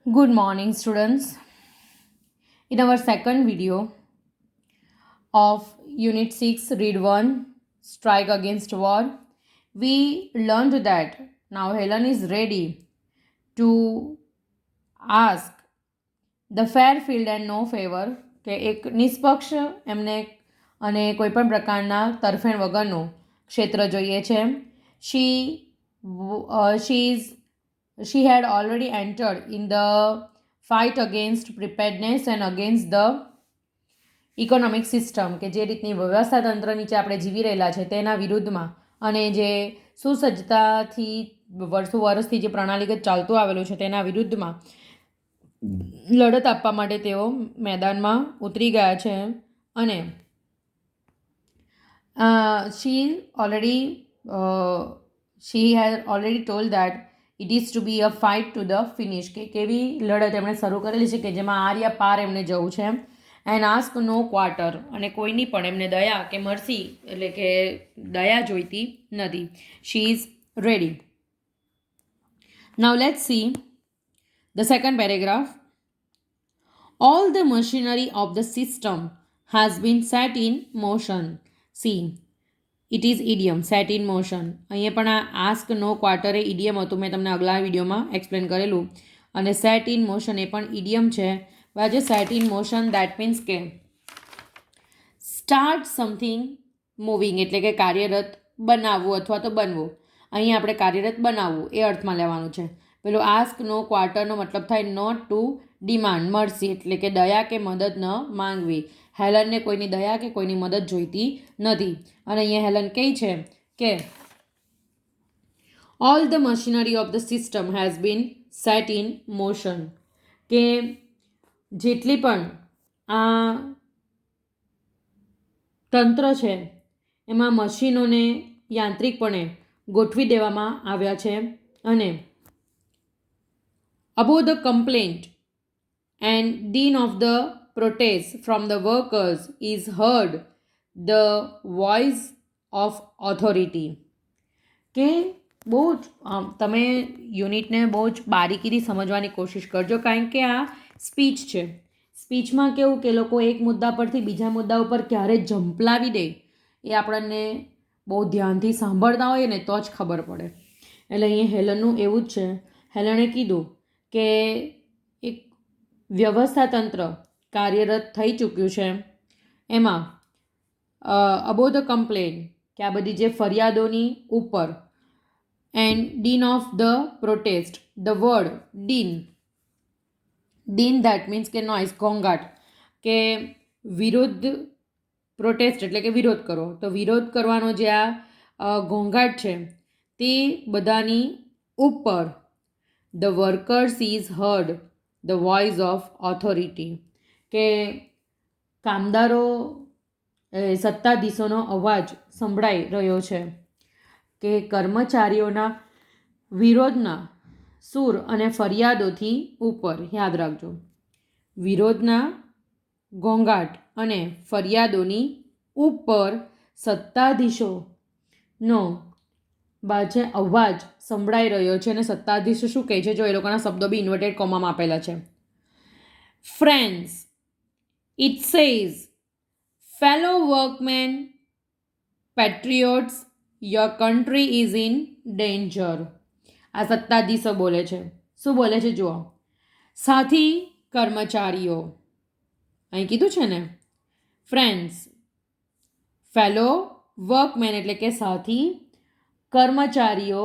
Good morning, students. In our second video of Unit 6, Read 1, Strike Against War, we learned that now Helen is ready to ask the fair field and no favor કે એક નિષ્પક્ષ એમને અને કોઈપણ પ્રકારના તરફેણ વગરનું ક્ષેત્ર જોઈએ છે. She had already entered in the fight against preparedness and against the economic system કે જે રીતની વ્યવસ્થા તંત્ર નીચે આપણે જીવી રહેલા છે તેના વિરુદ્ધમાં અને જે સુસજ્જતાથી વર્ષોથી જે પ્રણાલીગત ચાલતું આવેલું છે તેના વિરુદ્ધમાં લડત આપવા માટે તેઓ મેદાનમાં ઉતરી ગયા છે. અને she had already told that it is to be a fight to the finish કે કેવી લડત એમણે શરૂ કરેલી છે કે જેમાં આર યા પાર એમને જવું છે. એન્ડ આસ્ક નો ક્વાર્ટર અને કોઈની પણ એમને દયા કે મરસી એટલે કે દયા જોઈતી નથી. She is ready. Now let's see the second paragraph. All the machinery of the system has been set in motion. See, it is idiom, set in motion. અહીંયા પણ આ ask no quarter એ idiom હતું, મેં તમને અગલા વિડીયોમાં explain કરેલું. અને set in motion એ પણ idiom છે. જે set in motion that means કે start something moving એટલે કે કાર્યરત બનાવવું અથવા તો બનવું. અહીં આપણે કાર્યરત બનાવવું એ અર્થમાં લેવાનું છે. પેલું આસ્ક નો ક્વાર્ટરનો મતલબ થાય નોટ ટુ ડિમાન્ડ, મરસી એટલે કે દયા કે મદદ ન માંગવી. હેલનને કોઈની દયા કે કોઈની મદદ જોઈતી નથી. અને અહીંયા હેલન કહે છે કે all the machinery of the system has been set in motion કે જેટલી પણ આ તંત્ર છે એમાં મશીનોને યાંત્રિકપણે ગોઠવી દેવામાં આવ્યા છે. અને above the complaint and din of the protest from the workers is heard the voice of authority કે બહુ જ તમે યુનિટને બહુ જ બારીકીથી સમજવાની કોશિશ કરજો કારણ કે આ સ્પીચ છે. સ્પીચમાં કેવું કે લોકો એક મુદ્દા પરથી બીજા મુદ્દા ઉપર ક્યારે ઝંપલાવી દે એ આપણને બહુ ધ્યાનથી સાંભળતા હોઈએ ને તો જ ખબર પડે. એટલે અહીંયા હેલનનું એવું જ છે. હેલને કીધું કે એક વ્યવસ્થાતંત્ર કાર્યરત થઈ ચૂક્યું છે. એમાં અબો ધ કમ્પ્લેન કે આ બધી જે ફરિયાદોની ઉપર and dean of the protest the word dean that means કે નોઇઝ, ઘોંઘાટ કે વિરોધ, પ્રોટેસ્ટ એટલે કે વિરોધ કરો. તો વિરોધ કરવાનો જે આ ઘોંઘાટ છે તે બધાની ઉપર the workers is heard the voice of authority કે કામદારો સત્તાધીશોનો અવાજ સંભળાઈ રહ્યો છે કે કર્મચારીઓના વિરોધના સૂર અને ફરિયાદોથી ઉપર. યાદ રાખજો, વિરોધના ઘોંઘાટ અને ફરિયાદોની ઉપર સત્તાધીશોનો બાજે અવાજ સંભળાઈ રહ્યો છે. અને સત્તાધીશો શું કહે છે જો એ લોકોના શબ્દો બી ઇન્વર્ટેડ કોમામાં આપેલા છે. Friends, it says, fellow workmen, patriots, your country is in danger. આ સત્તાધીશો બોલે છે. શું બોલે છે જુઓ. સાથી કર્મચારીઓ, અહીં કીધું છે ને ફ્રેન્ડ્સ, ફેલો વર્કમેન એટલે કે સાથી કર્મચારીઓ,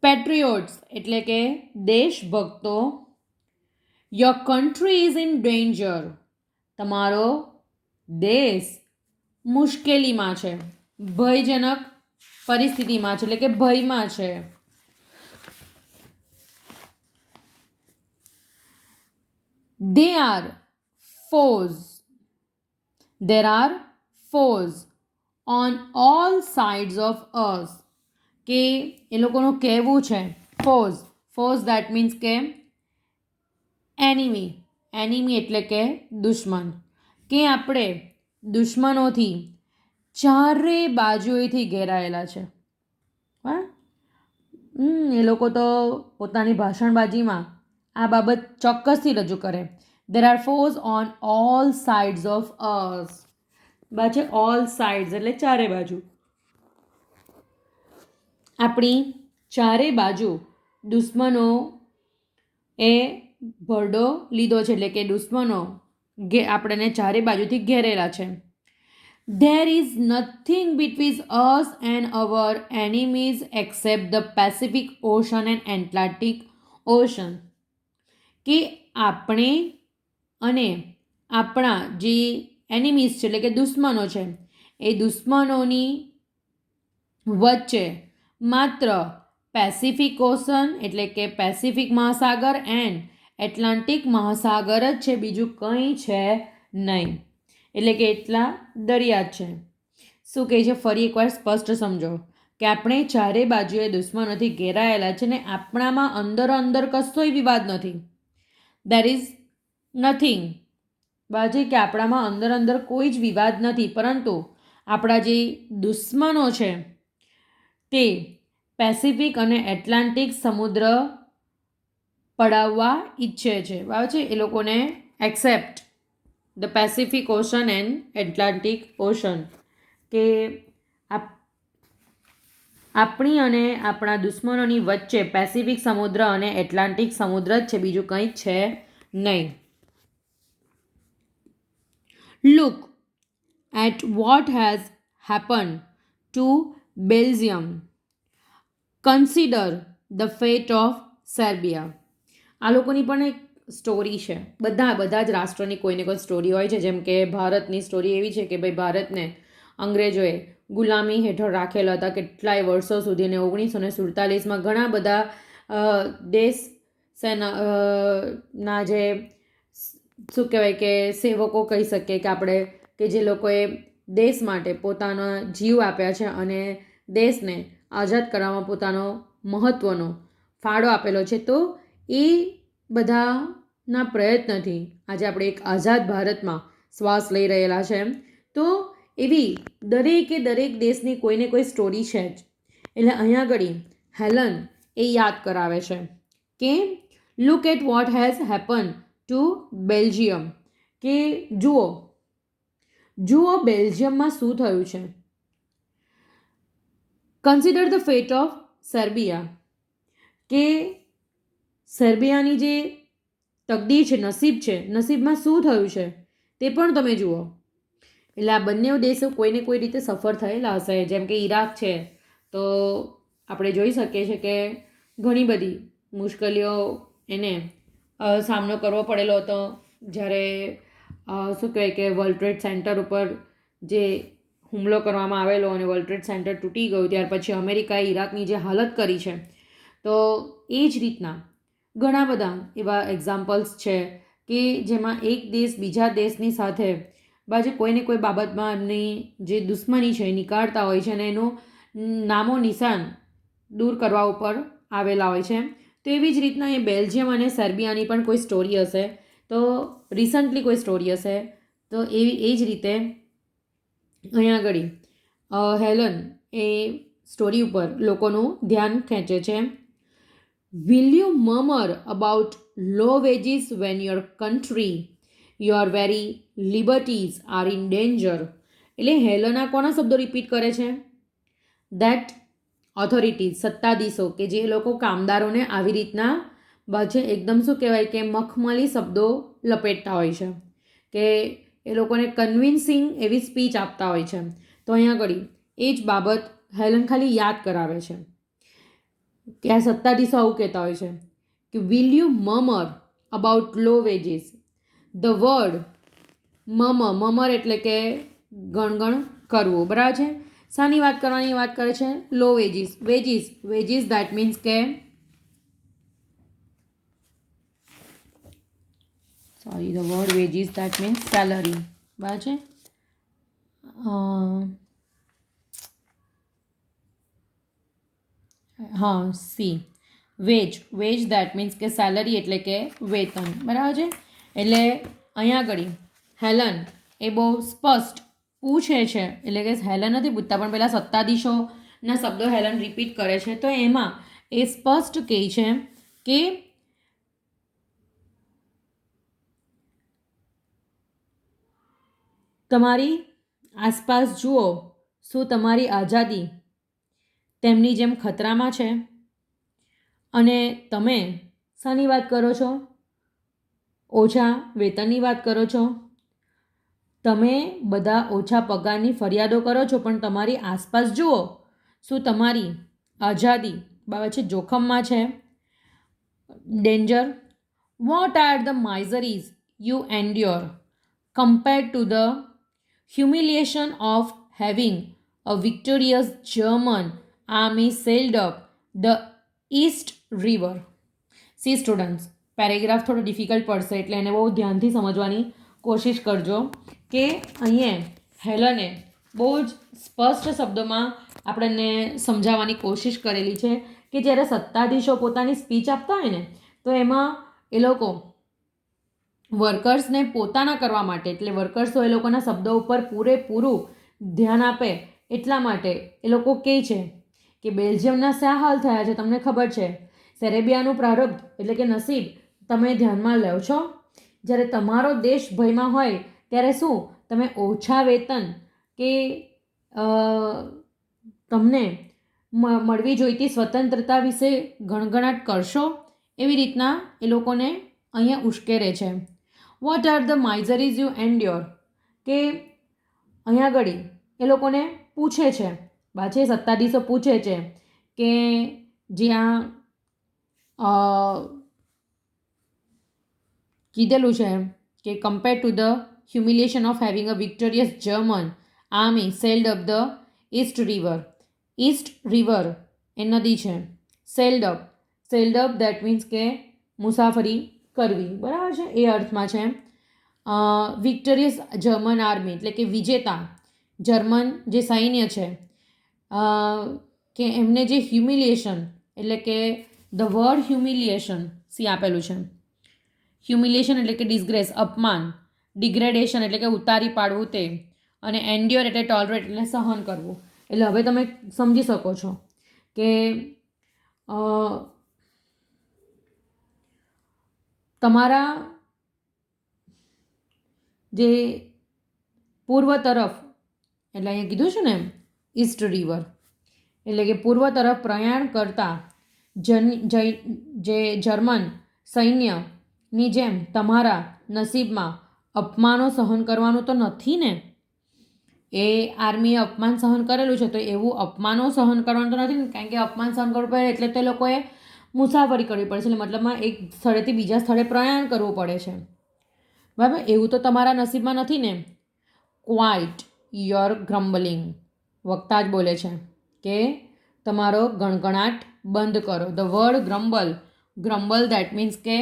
પેટ્રિયોટ્સ એટલે કે દેશભક્તો, your country is in danger તમારો દેશ મુશ્કેલીમાં છે, ભયજનક પરિસ્થિતિમાં છે એટલે કે ભયમાં છે. There are foes on all sides of us કે એ લોકોનું કહેવું છે ફોઝ દેટ મીન્સ કે એનિમી એટલે કે દુશ્મન કે આપણે દુશ્મનોથી ચારે બાજુએથી ઘેરાયેલા છે. એ લોકો તો પોતાની ભાષણબાજીમાં આ બાબત ચોક્કસથી રજૂ કરે. There are force on all sides of us. બાજુ ઓલ સાઇડ્સ એટલે ચારે બાજુ. આપણી ચારે બાજુ દુશ્મનો એ ભરડો લીધો છે, એટલે કે દુશ્મનો આપણને ચારે બાજુથી ઘેરેલા છે. There is nothing between us and our enemies except the Pacific Ocean and Atlantic Ocean. કે આપણે અને આપણા જે એનિમીઝ છે એટલે કે દુશ્મનો છે એ દુશ્મનોની વચ્ચે માત્ર પેસિફિક ઓશન એટલે કે પેસિફિક મહાસાગર એન્ડ એટલાન્ટિક મહાસાગર જ છે, બીજું કંઈ છે નહીં. એટલે કે એટલા દરિયા જ છે. શું કહે છે ફરી એકવાર સ્પષ્ટ સમજો કે આપણે ચારે બાજુએ દુશ્મનોથી ઘેરાયેલા છે ને આપણામાં અંદર કશોય વિવાદ નથી. દેર ઇઝ નથિંગ બાજુ કે આપણામાં અંદર કોઈ જ વિવાદ નથી, પરંતુ આપણા જે દુશ્મનો છે તે પેસિફિક અને એટલાન્ટિક સમુદ્ર પડાવવા ઈચ્છે છે. બરાબર છે, એ લોકોને accept the Pacific ocean and Atlantic ocean, કે આપણી અને આપણા દુશ્મનોની વચ્ચે પેસિફિક સમુદ્ર અને એટલાન્ટિક સમુદ્ર જ છે, બીજું કંઈ છે નહીં. Look at what has happen to Belgium. Consider the fate of Serbia. આ લોકોની પણ એક સ્ટોરી છે. બધા જ રાષ્ટ્રોની કોઈને કોઈ સ્ટોરી હોય છે. જેમ કે ભારતની સ્ટોરી એવી છે કે ભાઈ ભારતને અંગ્રેજોએ ગુલામી હેઠળ રાખેલા હતા કેટલાય વર્ષો સુધી, ને 1947માં ઘણા બધા દેશ ના જે શું કહેવાય કે સેવકો કહી શકીએ કે આપણે કે જે લોકોએ દેશ માટે પોતાના જીવ આપ્યા છે અને દેશને આઝાદ કરવામાં પોતાનો મહત્ત્વનો ફાળો આપેલો છે, તો એ બધાના પ્રયત્નથી આજે આપણે એક આઝાદ ભારતમાં શ્વાસ લઈ રહેલા છે. તો એવી દરેક દેશની કોઈને કોઈ સ્ટોરી છે જ. એટલે અહીંયા આગળ હેલન એ યાદ કરાવે છે કે look at what has happen to Belgium, કે જુઓ બેલ્જિયમમાં શું થયું છે. Consider the fate of Serbia, કે સર્બિયાની જે તકદીર છે, નસીબમાં શું થયું છે તે પણ તમે જુઓ. એટલે આ બંને દેશો કોઈને કોઈ રીતે સફળ થયેલા હશે. જેમ કે ઈરાક છે તો આપણે જોઈ શકીએ છીએ કે ઘણી બધી મુશ્કેલીઓ એને સામનો કરવો પડેલો હતો. જ્યારે શું કહેવાય કે વર્લ્ડ ટ્રેડ સેન્ટર ઉપર જે હુમલો કરવામાં આવેલો અને વર્લ્ડ ટ્રેડ સેન્ટર તૂટી ગયું, ત્યાર પછી અમેરિકાએ ઈરાકની જે હાલત કરી છે, તો એ જ રીતના ઘણા બધા એવા એક્ઝામ્પલ્સ છે કે જેમાં એક દેશ બીજા દેશની સાથે બાજુ કોઈને કોઈ બાબતમાં એમની જે દુશ્મની છે એ નીકાળતા હોય છે અને એનું નામો નિશાન દૂર કરવા ઉપર આવેલા હોય છે. તો એવી જ રીતના એ બેલ્જિયમ અને સર્બિયાની પણ કોઈ સ્ટોરી હશે, તો રિસન્ટલી કોઈ સ્ટોરી હશે. તો એ જ રીતે અહીંયા આગળ હેલન એ સ્ટોરી ઉપર લોકોનું ધ્યાન ખેંચે છે. Will you murmur about low wages when your country your very liberties are in danger. એટલે હેલના કોના શબ્દો રિપીટ કરે છે? દેટ ઓથોરિટીઝ, સત્તાધીશો, કે જે લોકો કામદારોને આવી રીતના બાજુ એકદમ શું કહેવાય કે મખમલી શબ્દો લપેટતા હોય છે, કે એ લોકોને કન્વિન્સિંગ એવી સ્પીચ આપતા હોય છે. તો અહીંયા આગળ એ જ બાબત હેલન ખાલી યાદ કરાવે છે કે આ સત્તાધીશો આવું કહેતા હોય છે કે will you murmur about low wages. The word murmur એટલે કે ગણગણ કરવું, બરાબર છે. શાની વાત કરવાની વાત કરે છે? લો વેજીસ દેટ મીન્સ કે the word veggies that means salary, બરાબર છે. વેજ દેટ મીન્સ કે સેલરી એટલે કે વેતન, બરાબર છે. એટલે અહીંયા આગળ હેલન એ બહુ સ્પષ્ટ પૂછે છે, એટલે કે હેલન નથી પૂછતા પણ પેલા સત્તાધીશોના શબ્દો હેલન રિપીટ કરે છે. તો એમાં એ સ્પષ્ટ કહે છે કે તમારી આસપાસ જુઓ, શું તમારી આઝાદી તેમની જેમ ખતરામાં છે? અને તમે શાની વાત કરો છો? ઓછા વેતનની વાત કરો છો? તમે બધા ઓછા પગારની ફરિયાદો કરો છો, પણ તમારી આસપાસ જુઓ, શું તમારી આઝાદી બાબત છે જોખમમાં છે? Danger. What are the miseries you endure compared to the humiliation of having a victorious German army sailed up the East River? C students, paragraph થોડો ડિફિકલ્ટ પડશે એટલે એને બહુ ધ્યાનથી સમજવાની કોશિશ કરજો કે અહીંયા હેલને બહુ જ સ્પષ્ટ શબ્દોમાં આપણને સમજાવવાની કોશિશ કરેલી છે કે જ્યારે સત્તાધીશો પોતાની સ્પીચ આપતા હોય ને તો એમાં એ લોકો વર્કર્સને પોતાના કરવા માટે, એટલે વર્કર્સો એ લોકોના શબ્દો ઉપર પૂરેપૂરું ધ્યાન આપે એટલા માટે એ લોકો કહે છે કે બેલ્જિયમના શા હાલ થયા છે તમને ખબર છે? સેરેબિયાનું પ્રારબ્ધ એટલે કે નસીબ તમે ધ્યાનમાં લો છો? જ્યારે તમારો દેશ ભયમાં હોય ત્યારે શું તમે ઓછા વેતન કે તમને મળવી જોઈતી સ્વતંત્રતા વિશે ગણગણાટ કરશો? એવી રીતના એ લોકોને અહીંયા ઉશ્કેરે છે. Vote are the miseries you એન્ડ્યોર, કે અહીંયા આગળ એ લોકોને પૂછે છે, પાછે સત્તાધીશો પૂછે છે કે જ્યાં કીધેલું છે કે compare to the humiliation of having a victorious German army sailed up the East River. East River એ નદી છે. સેલ્ડ અપ દેટ મીન્સ કે મુસાફરી કરવી, બરાબર છે, એ અર્થમાં છે. વિક્ટોરિયસ જર્મન આર્મી એટલે કે વિજેતા જર્મન જે સૈન્ય છે કે એમને જે હ્યુમિલિએશન એટલે કે ધ વર્ડ હ્યુમિલિએશન સી આપેલું છે. હ્યુમિલિએશન એટલે કે ડિસગ્રેસ, અપમાન, ડિગ્રેડેશન એટલે કે ઉતારી પાડવું તે, અને એન્ડ્યોર એટલે ટોલરેટ એટલે સહન કરવું. એટલે હવે તમે સમજી શકો છો કે તમારા જે પૂર્વ તરફ એટલે અહીંયા કીધું છે ને ઈસ્ટ રિવર એટલે કે પૂર્વ તરફ પ્રયાણ કરતા જે જર્મન સૈન્યની જેમ તમારા નસીબમાં અપમાનો સહન કરવાનું તો નથી ને? એ આર્મીએ અપમાન સહન કરેલું છે તો એવું અપમાનો સહન કરવાનું તો નથી ને, કારણ કે અપમાન સહન કરવું પડે એટલે તે લોકોએ મુસાફરી કરવી પડે છે, એટલે મતલબમાં એક સ્થળેથી બીજા સ્થળે પ્રયાણ કરવું પડે છે, બરાબર? એવું તો તમારા નસીબમાં નથી ને? ક્વાઇટ યોર ગ્રમ્બલિંગ, વક્તા જ બોલે છે કે તમારો ગણગણાટ બંધ કરો. ધ વર્ડ ગ્રમ્બલ દેટ મીન્સ કે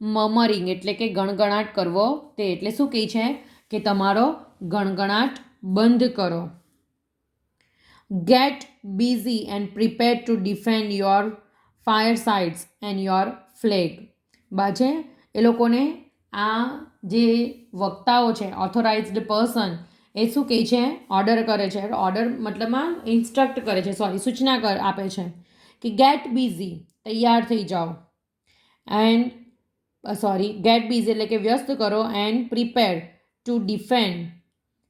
મમરિંગ એટલે કે ગણગણાટ કરવો તે, એટલે શું કહે છે કે તમારો ગણગણાટ બંધ કરો. Get busy and prepare to defend your firesides and your flag. બાજે એ લોકોને આ જે વક્તાઓ છે, ઓથોરાઇઝડ પર્સન, એ શું કહે છે? ઓર્ડર કરે છે. ઓર્ડર મતલબમાં ઇન્સ્ટ્રક્ટ કરે છે, સૂચના આપે છે કે ગેટ બિઝી તૈયાર થઈ જાઓ, એન્ડ ગેટ બિઝી એટલે કે વ્યસ્ત કરો, and prepare to defend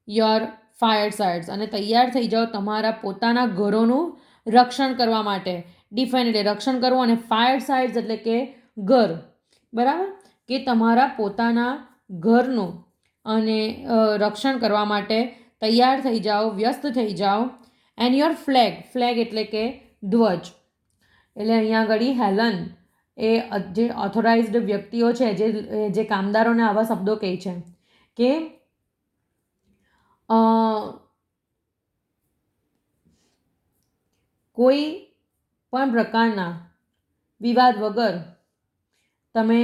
your firesides અને તૈયાર થઈ જાઓ તમારા પોતાના ઘરોનું રક્ષણ કરવા માટે. ડિફેન્ડ એટલે રક્ષણ કરવું, અને ફાયર સાઇડ્સ એટલે કે ઘર, બરાબર? કે તમારા પોતાના ઘરનું અને રક્ષણ કરવા માટે તૈયાર થઈ જાઓ, વ્યસ્ત થઈ જાઓ. એન્ડ યોર ફ્લેગ એટલે કે ધ્વજ. એટલે અહીંયા આગળ હેલન એ જે ઓથોરાઇઝડ વ્યક્તિઓ છે, જે કામદારોને આવા શબ્દો કહે છે કે કોઈ પણ પ્રકારના વિવાદ વગર તમે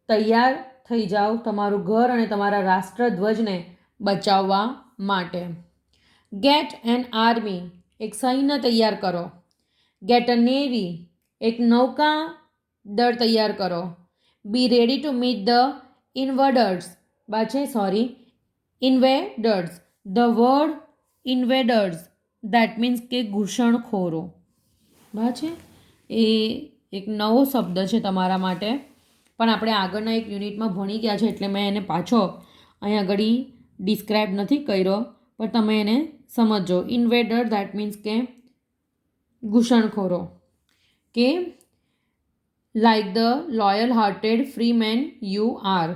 તૈયાર થઈ જાઓ તમારું ઘર અને તમારા રાષ્ટ્રધ્વજને બચાવવા માટે. ગેટ એન આર્મી, એક સૈન્ય તૈયાર કરો. ગેટ અ નેવી, એક નૌકા દળ તૈયાર કરો. Be ready to meet the invaders, invaders. The word invaders that means કે ઘૂસણખોરો, બરાબર છે? એ એક નવો શબ્દ છે તમારા માટે, પણ આપણે આગળના એક યુનિટમાં ભણી ગયા છે એટલે મેં એને પાછો અહીંયા આગળ ડિસ્ક્રાઇબ નથી કર્યો, પણ તમે એને સમજો. ઇન્વેડર દેટ મીન્સ કે ઘૂસણખોરો. કે like the loyal hearted free men you are,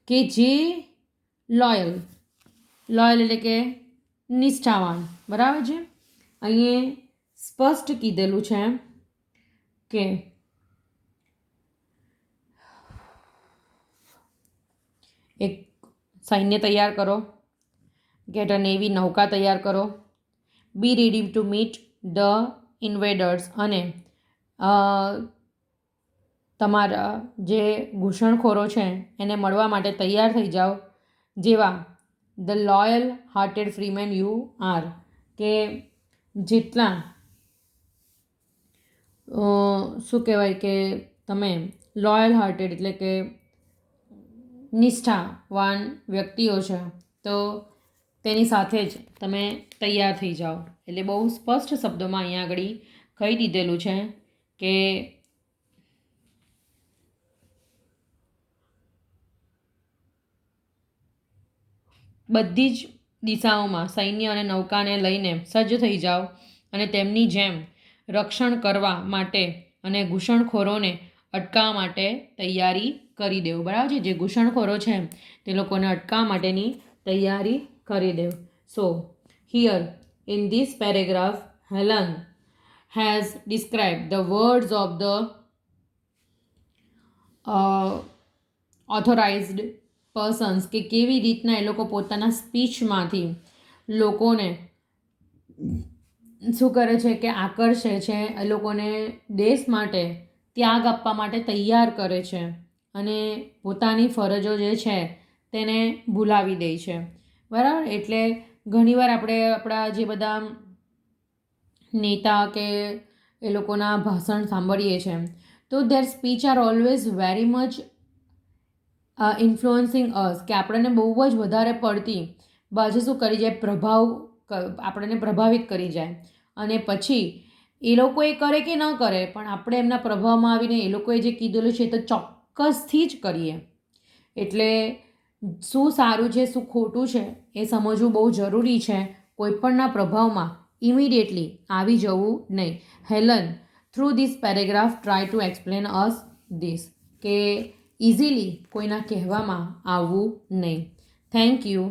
કે જે લોયલ એટલે કે નિષ્ઠાવાન, બરાબર છે. અહીંયા સ્પષ્ટ કીધેલું છે કે એક સૈન્ય તૈયાર કરો, ગેટ અ નેવી નૌકા તૈયાર કરો, be ready to meet the ઇન્વેડર્સ, અને તમારા જે ઘૂસણખોરો છે એને મળવા માટે તૈયાર થઈ જાઓ, જેવા the loyal hearted Freeman you are, કે જેટલા શું કહેવાય કે તમે લોયલ હાર્ટેડ એટલે કે નિષ્ઠાવાન વ્યક્તિઓ છે, તો તેની સાથે જ તમે તૈયાર થઈ જાઓ. એટલે બહુ સ્પષ્ટ શબ્દોમાં અહીંયા આગળ કહી દીધેલું છે કે બધી જ દિશાઓમાં સૈન્ય અને નૌકાને લઈને સજ્જ થઈ જાઓ અને તેમની જેમ રક્ષણ કરવા માટે અને ઘૂસણખોરોને અટકાવવા માટે તૈયારી કરી દેવું, બરાબર છે. જે ઘૂસણખોરો છે તે લોકોને અટકાવવા માટેની તૈયારી કરી દેવું. સો here in this paragraph Helen has described the words of the authorized persons, કે કેવી રીતના એ લોકો પોતાના સ્પીચમાંથી લોકોને શું કરે છે કે આકર્ષે છે, એ લોકોને દેશ માટે ત્યાગ આપવા માટે તૈયાર કરે છે અને પોતાની ફરજો જે છે તેને ભૂલાવી દે છે, બરાબર. એટલે ઘણીવાર આપણે આપણા જે બધા નેતા કે એ લોકોના ભાષણ સાંભળીએ છીએ, તો their speech are always very much influencing us, કે આપણને બહુ જ વધારે પડતી બાજુ શું કરી જાય, આપણને પ્રભાવિત કરી જાય. અને પછી એ લોકો એ કરે કે ન કરે, પણ આપણે એમના પ્રભાવમાં આવીને એ લોકોએ જે કીધેલું છે તો ચોક્કસથી જ કરીએ. એટલે શું સારું છે શું ખોટું છે એ સમજવું બહુ જરૂરી છે. કોઈપણના પ્રભાવમાં ઇમિડિયેટલી આવી જવું નહીં. Helen through this paragraph try to explain us this, કે ઇઝીલી કોઈના કહેવામાં આવવું નહીં. Thank you.